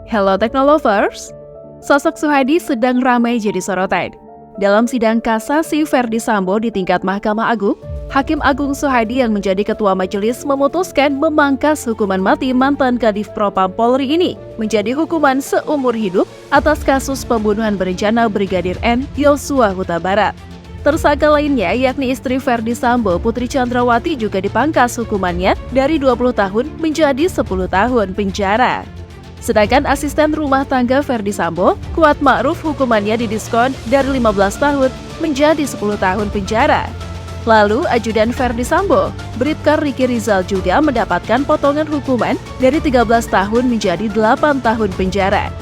Hello Technolovers, sosok Suhadi sedang ramai jadi sorotan. Dalam sidang kasasi Ferdy Sambo di tingkat Mahkamah Agung, Hakim Agung Suhadi yang menjadi ketua majelis memutuskan memangkas hukuman mati mantan Kadif Propam Polri ini menjadi hukuman seumur hidup atas kasus pembunuhan berencana Brigadir N. Yosua Huta Barat. Tersangka lainnya yakni istri Ferdy Sambo, Putri Chandrawati juga dipangkas hukumannya dari 20 tahun menjadi 10 tahun penjara. Sedangkan asisten rumah tangga Ferdy Sambo, Kuat Ma'ruf, hukumannya didiskon dari 15 tahun menjadi 10 tahun penjara. Lalu ajudan Ferdy Sambo, Bribka Riki Rizal juga mendapatkan potongan hukuman dari 13 tahun menjadi 8 tahun penjara.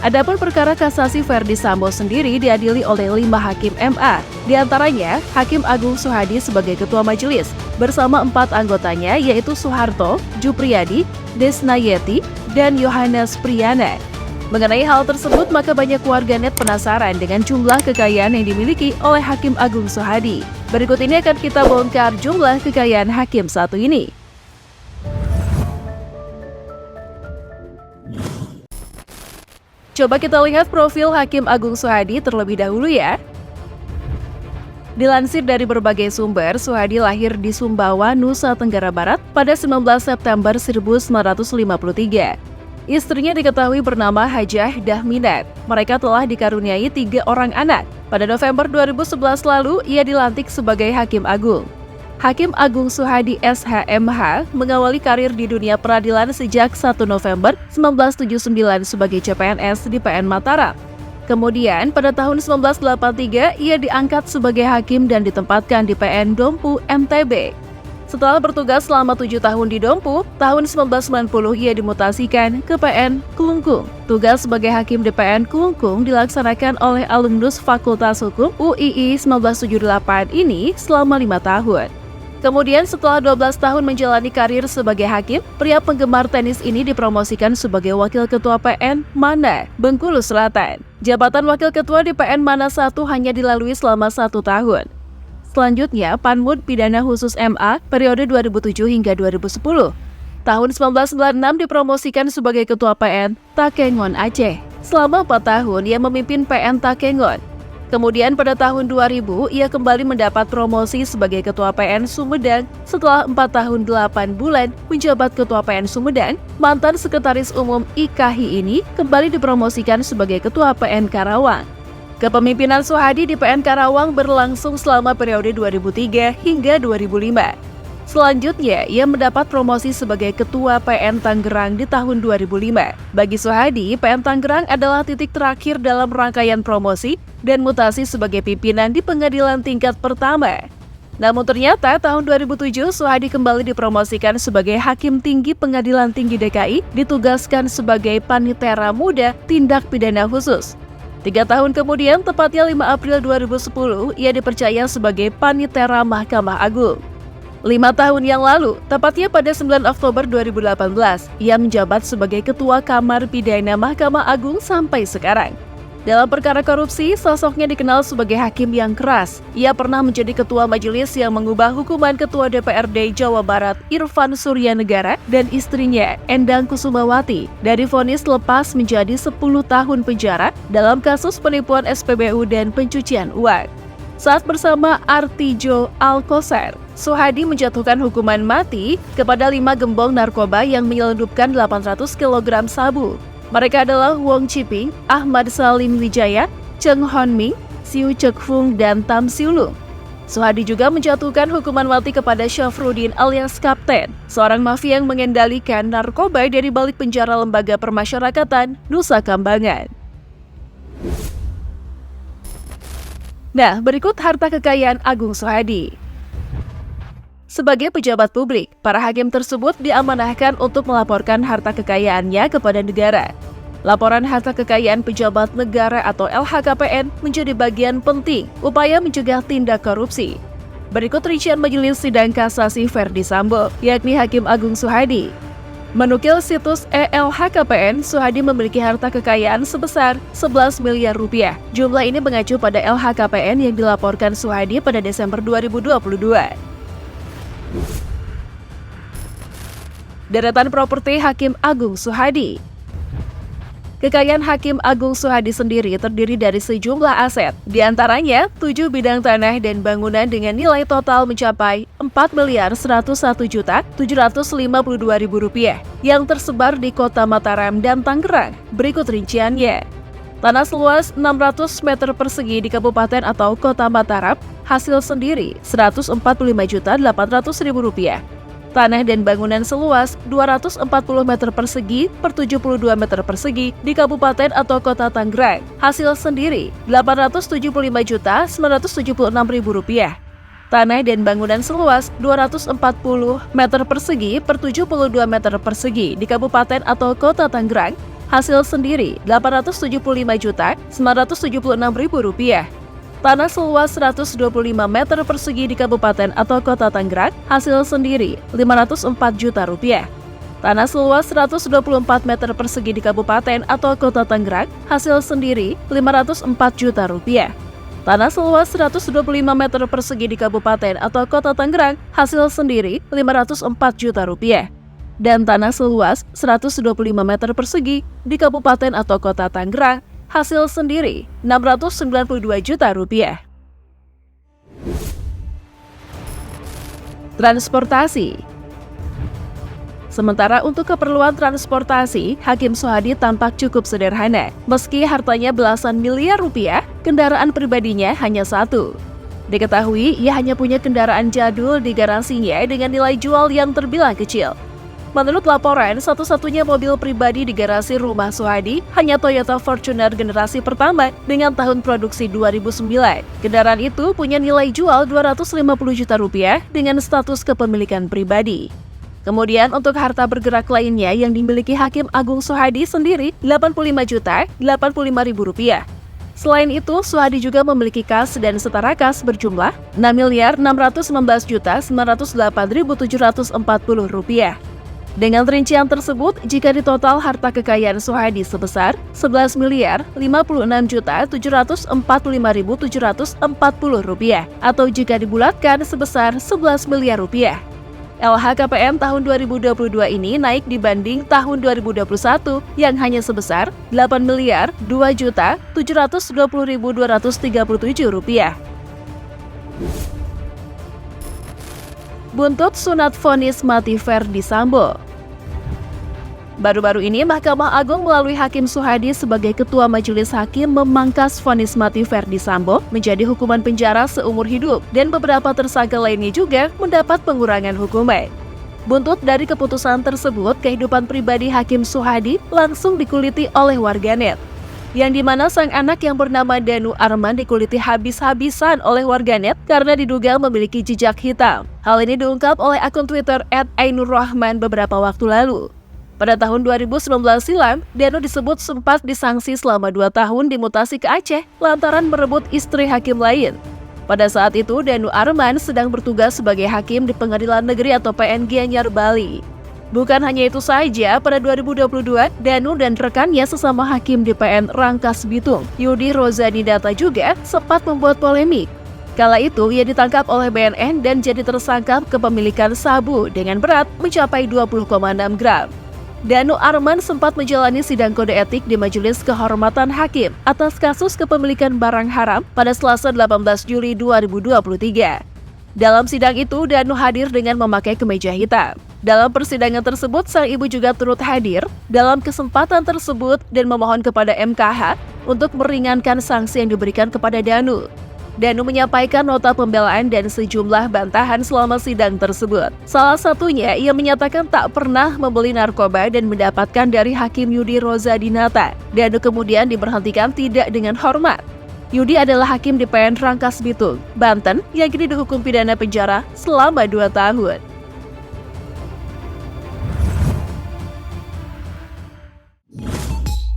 Adapun perkara kasasi Ferdy Sambo sendiri diadili oleh 5 hakim MA, di antaranya Hakim Agung Suhadi sebagai ketua majelis, bersama 4 anggotanya yaitu Soeharto, Jupriyadi, Desnayeti, dan Yohanes Priyana. Mengenai hal tersebut, maka banyak warganet penasaran dengan jumlah kekayaan yang dimiliki oleh Hakim Agung Suhadi. Berikut ini akan kita bongkar jumlah kekayaan hakim satu ini. Coba kita lihat profil Hakim Agung Suhadi terlebih dahulu ya. Dilansir dari berbagai sumber, Suhadi lahir di Sumbawa, Nusa Tenggara Barat pada 19 September 1953. Istrinya diketahui bernama Hajah Dahminat. Mereka telah dikaruniai 3 orang anak. Pada November 2011 lalu, ia dilantik sebagai Hakim Agung. Hakim Agung Suhadi SHMH mengawali karir di dunia peradilan sejak 1 November 1979 sebagai CPNS di PN Mataram. Kemudian pada tahun 1983 ia diangkat sebagai hakim dan ditempatkan di PN Dompu MTB. Setelah bertugas selama 7 tahun di Dompu, tahun 1990 ia dimutasikan ke PN Kelungkung. Tugas sebagai hakim di PN Kelungkung dilaksanakan oleh alumnus Fakultas Hukum UII 1978 ini selama 5 tahun. Kemudian setelah 12 tahun menjalani karir sebagai hakim, pria penggemar tenis ini dipromosikan sebagai Wakil Ketua PN Mana, Bengkulu Selatan. Jabatan Wakil Ketua di PN Mana 1 hanya dilalui selama 1 tahun. Selanjutnya, Panmud Pidana Khusus MA periode 2007 hingga 2010. Tahun 1996 dipromosikan sebagai Ketua PN Takengon Aceh. Selama 4 tahun, ia memimpin PN Takengon. Kemudian pada tahun 2000, ia kembali mendapat promosi sebagai Ketua PN Sumedang. Setelah 4 tahun 8 bulan menjabat Ketua PN Sumedang, mantan Sekretaris Umum IKHI ini kembali dipromosikan sebagai Ketua PN Karawang. Kepemimpinan Suhadi di PN Karawang berlangsung selama periode 2003 hingga 2005. Selanjutnya, ia mendapat promosi sebagai Ketua PN Tangerang di tahun 2005. Bagi Suhadi, PN Tangerang adalah titik terakhir dalam rangkaian promosi dan mutasi sebagai pimpinan di pengadilan tingkat pertama. Namun ternyata tahun 2007, Suhadi kembali dipromosikan sebagai Hakim Tinggi Pengadilan Tinggi DKI, ditugaskan sebagai Panitera Muda Tindak Pidana Khusus. 3 tahun kemudian, tepatnya 5 April 2010, ia dipercaya sebagai Panitera Mahkamah Agung. 5 tahun yang lalu, tepatnya pada 9 Oktober 2018, ia menjabat sebagai Ketua Kamar Pidana Mahkamah Agung sampai sekarang. Dalam perkara korupsi, sosoknya dikenal sebagai hakim yang keras. Ia pernah menjadi ketua majelis yang mengubah hukuman Ketua DPRD Jawa Barat Irfan Suryanegara dan istrinya Endang Kusumawati dari vonis lepas menjadi 10 tahun penjara dalam kasus penipuan SPBU dan pencucian uang. Saat bersama Artijo Alkoser, Suhadi menjatuhkan hukuman mati kepada 5 gembong narkoba yang menyelundupkan 800 kg sabu. Mereka adalah Wong Chiping, Ahmad Salim Wijaya, Cheng Hon Ming, Siu Cek Fung, dan Tam Siulung. Suhadi juga menjatuhkan hukuman mati kepada Syafruddin alias Kapten, seorang mafia yang mengendalikan narkoba dari balik penjara Lembaga Permasyarakatan Nusa Kambangan. Nah, berikut harta kekayaan Agung Suhadi. Sebagai pejabat publik, para hakim tersebut diamanahkan untuk melaporkan harta kekayaannya kepada negara. Laporan harta kekayaan pejabat negara atau LHKPN menjadi bagian penting upaya mencegah tindak korupsi. Berikut rincian majelis sidang kasasi Ferdy Sambo, yakni Hakim Agung Suhadi. Menukil situs ELHKPN, Suhadi memiliki harta kekayaan sebesar 11 miliar rupiah. Jumlah ini mengacu pada LHKPN yang dilaporkan Suhadi pada Desember 2022. Deretan properti Hakim Agung Suhadi. Kekayaan Hakim Agung Suhadi sendiri terdiri dari sejumlah aset, di antaranya 7 bidang tanah dan bangunan dengan nilai total mencapai Rp4.101.752.000 yang tersebar di Kota Mataram dan Tangerang. Berikut rinciannya. Tanah seluas 600 meter persegi di Kabupaten atau Kota Mataram, hasil sendiri Rp145.800.000. Tanah dan bangunan seluas 240 meter persegi per 72 meter persegi di Kabupaten atau Kota Tangerang, hasil sendiri Rp875.976.000. Tanah dan bangunan seluas 240 meter persegi per 72 meter persegi di Kabupaten atau Kota Tangerang, hasil sendiri Rp875.976.000. Tanah seluas 125 meter persegi di Kabupaten atau Kota Tangerang, hasil sendiri Rp504 juta. Tanah seluas 124 meter persegi di Kabupaten atau Kota Tangerang, hasil sendiri Rp504 juta. Tanah seluas 125 meter persegi di Kabupaten atau Kota Tangerang, hasil sendiri Rp504 juta. Dan tanah seluas 125 meter persegi di Kabupaten atau Kota Tangerang, hasil sendiri Rp692 juta. Transportasi. Sementara untuk keperluan transportasi, Hakim Suhadi tampak cukup sederhana. Meski hartanya belasan miliar rupiah, kendaraan pribadinya hanya satu. Diketahui, ia hanya punya kendaraan jadul di garasinya dengan nilai jual yang terbilang kecil. Menurut laporan, satu-satunya mobil pribadi di garasi rumah Suhadi hanya Toyota Fortuner generasi pertama dengan tahun produksi 2009. Kendaraan itu punya nilai jual Rp250 juta dengan status kepemilikan pribadi. Kemudian untuk harta bergerak lainnya yang dimiliki Hakim Agung Suhadi sendiri Rp85.085.000. Selain itu, Suhadi juga memiliki kas dan setara kas berjumlah Rp6.619.908.740. Dengan rincian tersebut, jika ditotal harta kekayaan Suhadi sebesar Rp11.056.745.740 atau jika dibulatkan sebesar Rp11 miliar. LHKPN tahun 2022 ini naik dibanding tahun 2021 yang hanya sebesar Rp8.220.237. Buntut sunat vonis mati Verdi Sambo. Baru-baru ini Mahkamah Agung melalui Hakim Suhadi sebagai Ketua Majelis Hakim memangkas vonis mati Verdi Sambo menjadi hukuman penjara seumur hidup dan beberapa tersangka lainnya juga mendapat pengurangan hukuman. Buntut dari keputusan tersebut, kehidupan pribadi Hakim Suhadi langsung dikuliti oleh warganet, yang dimana sang anak yang bernama Danu Arman dikuliti habis-habisan oleh warganet karena diduga memiliki jejak hitam. Hal ini diungkap oleh akun Twitter @ainurrahman beberapa waktu lalu. Pada tahun 2019 silam, Danu disebut sempat disanksi selama 2 tahun dimutasi ke Aceh lantaran merebut istri hakim lain. Pada saat itu, Danu Arman sedang bertugas sebagai hakim di Pengadilan Negeri atau PN Gianyar, Bali. Bukan hanya itu saja, pada 2022, Danu dan rekannya sesama hakim di PN Rangkas Bitung, Yudi Rozadinata juga sempat membuat polemik. Kala itu, ia ditangkap oleh BNN dan jadi tersangka kepemilikan sabu dengan berat mencapai 20,6 gram. Danu Arman sempat menjalani sidang kode etik di Majelis Kehormatan Hakim atas kasus kepemilikan barang haram pada Selasa 18 Juli 2023. Dalam sidang itu, Danu hadir dengan memakai kemeja hitam. Dalam persidangan tersebut, sang ibu juga turut hadir dalam kesempatan tersebut dan memohon kepada MKH untuk meringankan sanksi yang diberikan kepada Danu. Danu menyampaikan nota pembelaan dan sejumlah bantahan selama sidang tersebut. Salah satunya, ia menyatakan tak pernah membeli narkoba dan mendapatkan dari Hakim Yudi Rozadinata. Danu kemudian diberhentikan tidak dengan hormat. Yudi adalah hakim di PN Rangkas Bitung, Banten, yang kini dihukum pidana penjara selama 2 tahun.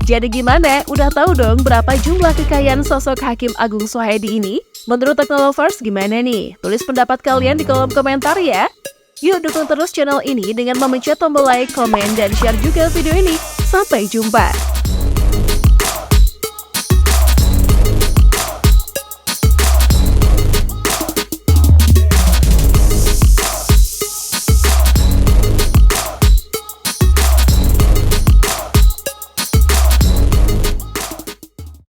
Jadi gimana? Udah tahu dong berapa jumlah kekayaan sosok Hakim Agung Suhadi ini? Menurut Teknolovers gimana nih? Tulis pendapat kalian di kolom komentar ya! Yuk dukung terus channel ini dengan memencet tombol like, komen, dan share juga video ini. Sampai jumpa!